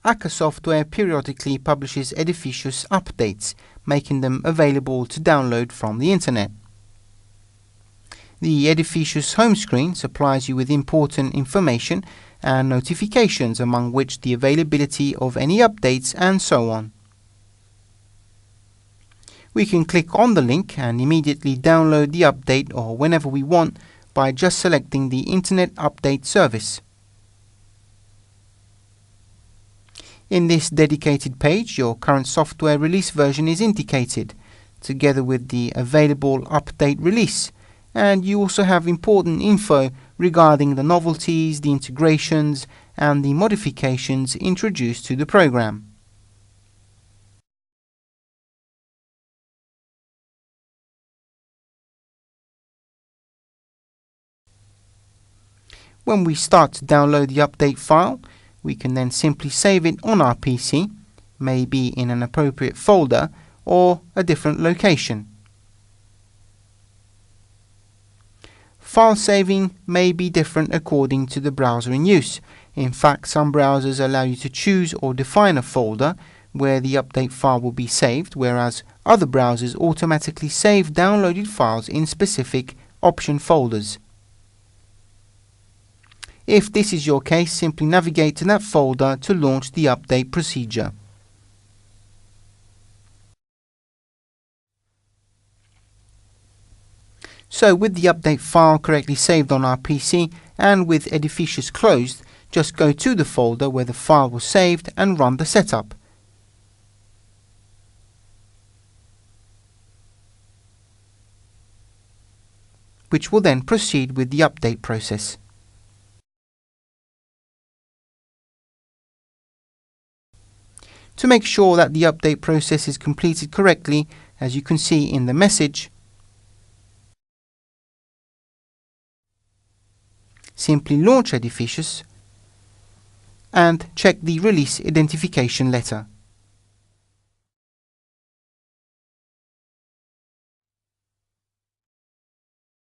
ACCA software periodically publishes Edificius updates, making them available to download from the internet. The Edificius home screen supplies you with important information and notifications, among which the availability of any updates and so on. We can click on the link and immediately download the update or whenever we want by just selecting the Internet Update service. In this dedicated page, your current software release version is indicated, together with the available update release, and you also have important info regarding the novelties, the integrations, and the modifications introduced to the program. When we start to download the update file, we can then simply save it on our PC, maybe in an appropriate folder or a different location. File saving may be different according to the browser in use. In fact, some browsers allow you to choose or define a folder where the update file will be saved, whereas other browsers automatically save downloaded files in specific option folders. If this is your case, simply navigate to that folder to launch the update procedure. So with the update file correctly saved on our PC and with Edificius closed, just go to the folder where the file was saved and run the setup. Which will then proceed with the update process. To make sure that the update process is completed correctly, as you can see in the message, simply launch Edificius and check the release identification letter.